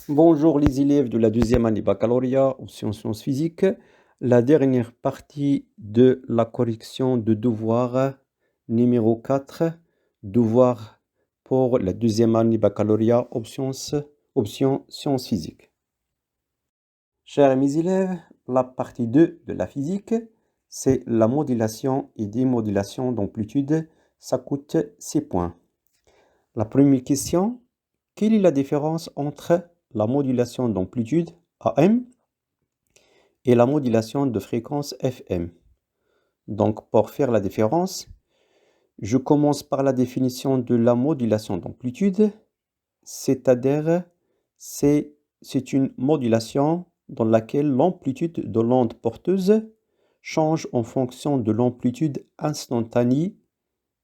Bonjour les élèves de la deuxième année baccalauréat en sciences physiques. La dernière partie de la correction de devoir numéro 4, devoir pour la deuxième année baccalauréat option sciences physiques. Chers mes élèves, la partie 2 de la physique, c'est la modulation et démodulation d'amplitude. Ça coûte 6 points. La première question, quelle est la différence entre la modulation d'amplitude AM et la modulation de fréquence FM? Donc, pour faire la différence, je commence par la définition de la modulation d'amplitude, c'est-à-dire c'est une modulation dans laquelle l'amplitude de l'onde porteuse change en fonction de l'amplitude instantanée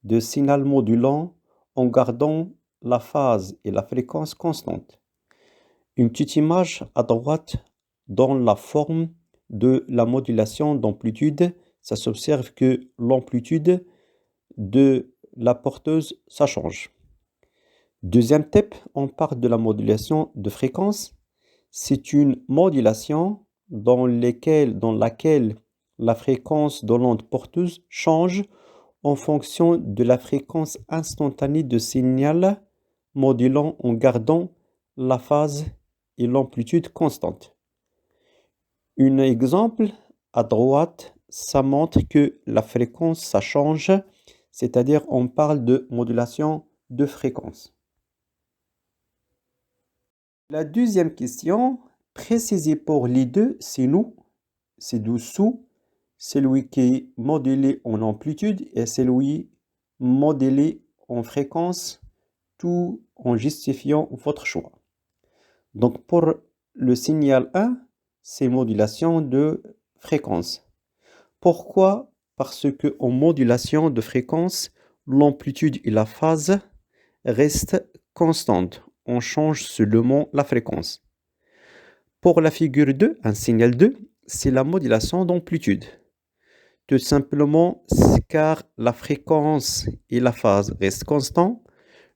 de signal modulant en gardant la phase et la fréquence constantes. Une petite image à droite dans la forme de la modulation d'amplitude. Ça s'observe que l'amplitude de la porteuse, ça change. Deuxième type, on parle de la modulation de fréquence. C'est une modulation dans laquelle la fréquence de l'onde porteuse change en fonction de la fréquence instantanée de signal modulant en gardant la phase et l'amplitude constante. Un exemple à droite, ça montre que la fréquence, ça change, c'est-à-dire on parle de modulation de fréquence. La deuxième question, précisez pour les deux, c'est dessous, celui qui est modulé en amplitude et celui modulé en fréquence, tout en justifiant votre choix. Donc pour le signal 1, c'est modulation de fréquence. Pourquoi? Parce que en modulation de fréquence, l'amplitude et la phase restent constantes. On change seulement la fréquence. Pour la figure 2, un signal 2, c'est la modulation d'amplitude. Tout simplement car la fréquence et la phase restent constantes,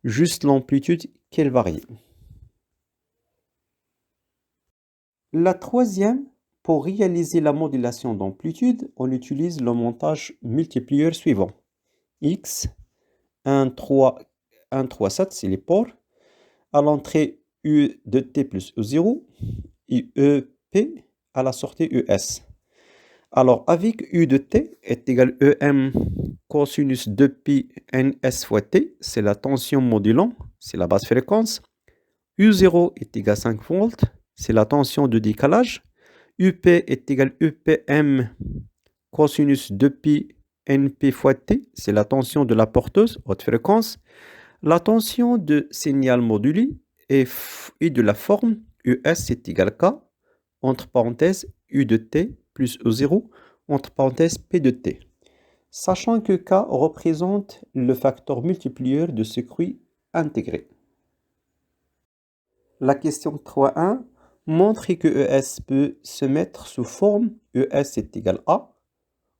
juste l'amplitude qu'elle varie. La troisième, pour réaliser la modulation d'amplitude, on utilise le montage multiplieur suivant. X, 1, 3, 1, 3, 7, c'est les ports. À l'entrée, U de T plus E0 et EP à la sortie ES. Alors, avec U de T est égal EM cosinus 2pi NS fois T, c'est la tension modulant, c'est la basse fréquence. U0 est égal à 5 volts, c'est la tension de décalage. UP est égal à UPM cosinus 2pi NP fois T, c'est la tension de la porteuse, haute fréquence. La tension de signal modulé est de la forme US est égal à K, entre parenthèses U de T plus E0, entre parenthèses P de T. Sachant que K représente le facteur multiplieur de circuit intégré. La question 3.1 montre que ES peut se mettre sous forme ES est égal à,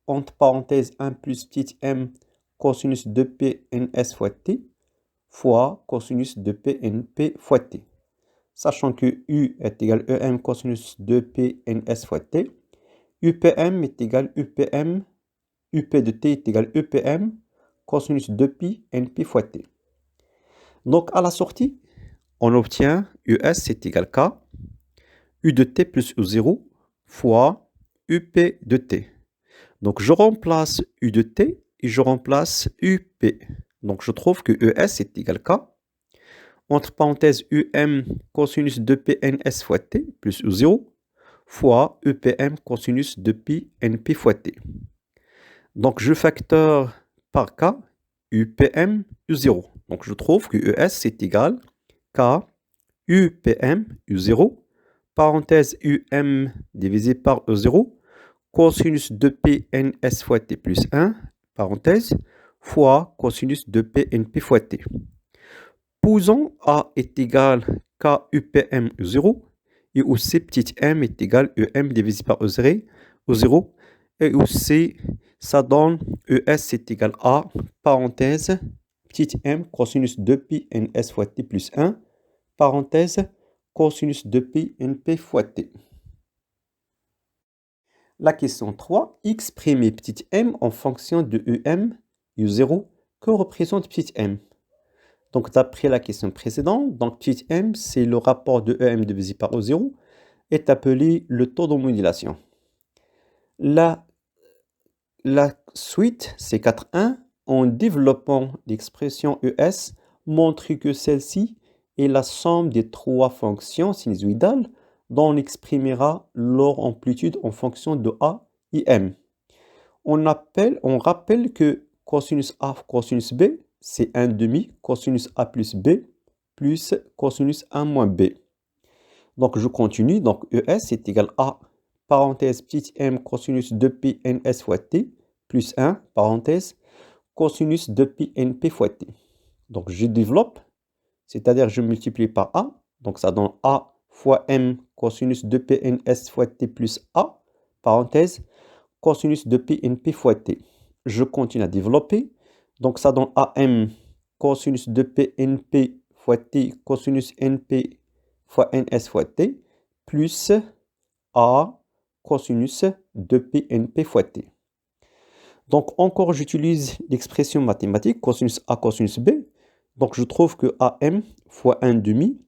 entre parenthèses 1 plus petit m cosinus de P NS fois T, fois cosinus de PNP fois T. Sachant que U est égal à EM cosinus de PNS fois T, UPM est égal à UPM, UP de T est égal à UPM cosinus de pi NP fois T. Donc à la sortie, on obtient US est égal à K, U de T plus U0 fois UP de T. Donc je remplace U de T et je remplace UP. Donc je trouve que ES est égal à K, entre parenthèses UM cosinus de PNS fois T plus U0 fois UPM cosinus de pi NP fois T. Donc je facteur par K UPM U0. Donc je trouve que ES est égal à K UPM U0 parenthèse UM divisé par E0 cosinus de PNS fois T plus 1 parenthèse fois cosinus de PNP fois T. Posons A est égal à KUPM U0 et aussi petit m est égal à EM divisé par E0 et aussi ça donne ES est égal à parenthèse petit m cosinus 2 pi ns fois T plus 1 parenthèse cosinus de pi np fois t. La question 3, exprimer petit m en fonction de em, u0, que représente petit m. Donc, d'après la question précédente, donc petit m, c'est le rapport de em divisé par u0, est appelé le taux de modulation. La suite, c'est 4.1, en développant l'expression ES, montre que celle-ci est la somme des trois fonctions sinusoïdales dont on exprimera leur amplitude en fonction de A et M. On rappelle que cosinus A cosinus B, c'est 1 demi cosinus A plus B plus cosinus A moins B. Donc, je continue. Donc, ES est égal à, parenthèse, petit m cosinus de pi ns fois t, plus 1, parenthèse, cosinus de pi np fois t. Donc, je développe, c'est-à-dire je multiplie par A. Donc, ça donne A fois m cosinus de pi ns fois t plus A, parenthèse, cosinus de pi np fois t. Je continue à développer. Donc, ça donne AM cosinus de pi np fois t cosinus np fois ns fois t, plus A cosinus de pi np fois t. Donc, encore, j'utilise l'expression mathématique cosinus A cosinus B. Donc, je trouve que AM fois 1 demi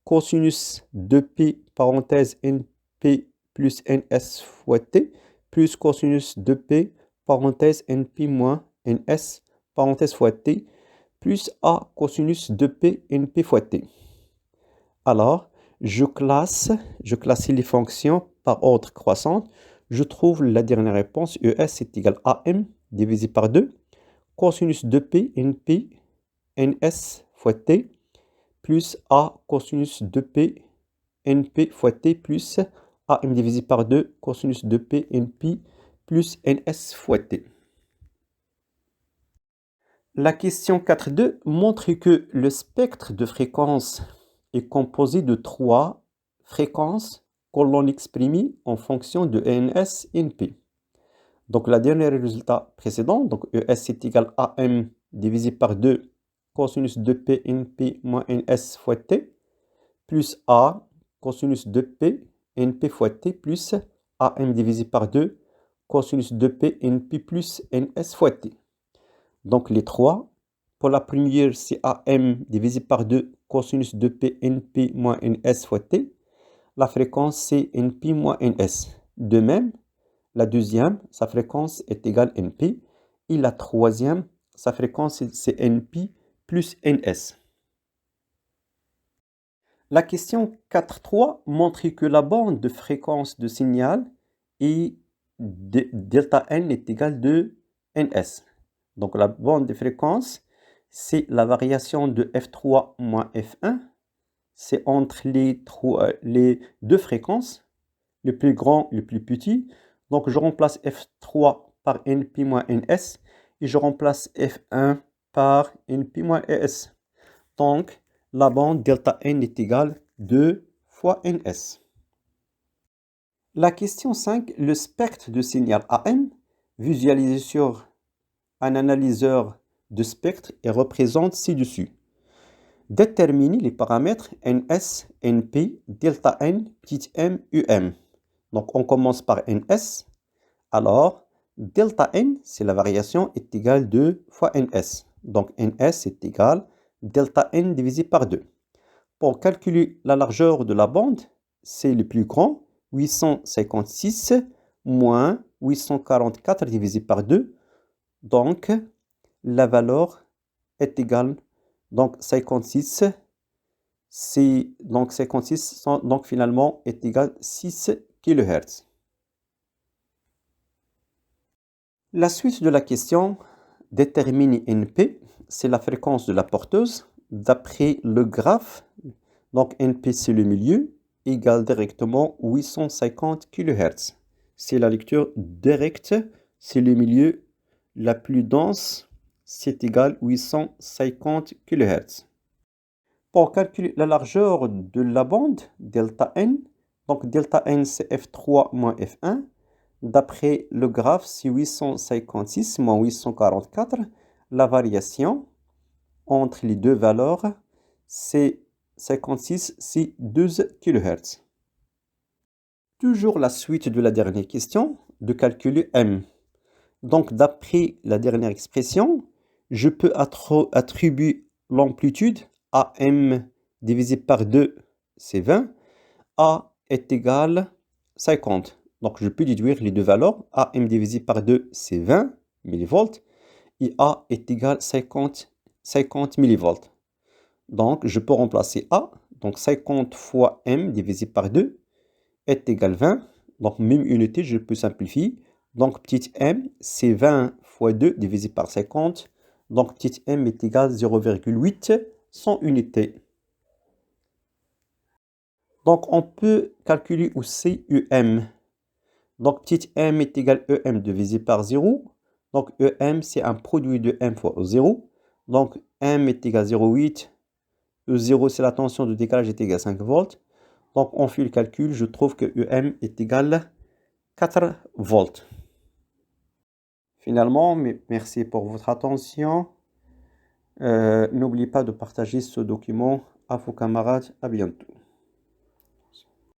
cosinus de pi, parenthèse, np plus ns fois t, plus cosinus de p, parenthèse, np moins ns, parenthèse, fois t, plus A cosinus de p np fois t. Alors, je classe les fonctions par ordre croissant. Je trouve la dernière réponse, ES est égal à AM divisé par 2, cosinus de P, NP, NS fois T, plus A cosinus de P, NP fois T, plus AM divisé par 2, cosinus de P, NP, plus NS fois T. La question 4.2 montre que le spectre de fréquence est composé de trois fréquences que l'on exprime en fonction de NS et NP. Donc, le dernier résultat précédent, donc ES est égal à AM divisé par 2 cosinus de P NP moins NS fois T, plus A cosinus de P NP fois T, plus AM divisé par 2 cosinus de P NP plus NS fois T. Donc, les trois. Pour la première, c'est AM divisé par 2 cosinus de P NP moins NS fois T. La fréquence, c'est NP moins NS. De même, la deuxième, sa fréquence est égale à NP. Et la troisième, sa fréquence, c'est NP plus NS. La question 4.3 montre que la bande de fréquence de signal est delta n est égale de NS. Donc, la bande de fréquence, c'est la variation de F3 moins F1. C'est entre les deux fréquences, le plus grand et le plus petit. Donc, je remplace F3 par NP moins NS et je remplace F1 par NP moins ES. Donc, la bande delta n est égale 2 fois NS. La question 5, le spectre de signal AM visualisé sur un analyseur de spectre et représente ci-dessus. Déterminer les paramètres NS, NP, delta N, petit m, UM. Donc, on commence par NS. Alors, delta N, c'est la variation, est égale 2 fois NS. Donc, NS est égal delta N divisé par 2. Pour calculer la largeur de la bande, c'est le plus grand, 856 moins 844 divisé par 2. Donc, la valeur est égale, donc 56, donc 56, donc finalement est égal à 6 kHz. La suite de la question, déterminer NP, c'est la fréquence de la porteuse. D'après le graphe, donc NP c'est le milieu, égale directement 850 kHz. C'est la lecture directe, c'est le milieu la plus dense, c'est égal à 850 kHz. Pour calculer la largeur de la bande, delta n, donc delta n c'est F3 moins F1. D'après le graphe, c'est 856 moins 844. La variation entre les deux valeurs, c'est 56, c'est 12 kHz. Toujours la suite de la dernière question, de calculer M. Donc, d'après la dernière expression, je peux attribuer l'amplitude à M divisé par 2, c'est 20. A est égal 50. Donc, je peux déduire les deux valeurs. AM divisé par 2, c'est 20 millivolts. Et A est égal 50 millivolts. Donc, je peux remplacer A. Donc, 50 fois M divisé par 2 est égal 20. Donc, même unité, je peux simplifier. Donc, petit m, c'est 20 fois 2 divisé par 50. Donc, petit m est égal à 0,8 100 unités. Donc, on peut calculer aussi EM. Donc, petit m est égal à EM divisé par 0. Donc, EM, c'est un produit de m fois 0. Donc, m est égal à 0,8. E0, c'est la tension de décalage, est égal à 5 volts. Donc, on fait le calcul. Je trouve que EM est égal à 4 volts. Finalement, merci pour votre attention. N'oubliez pas de partager ce document à vos camarades. À bientôt.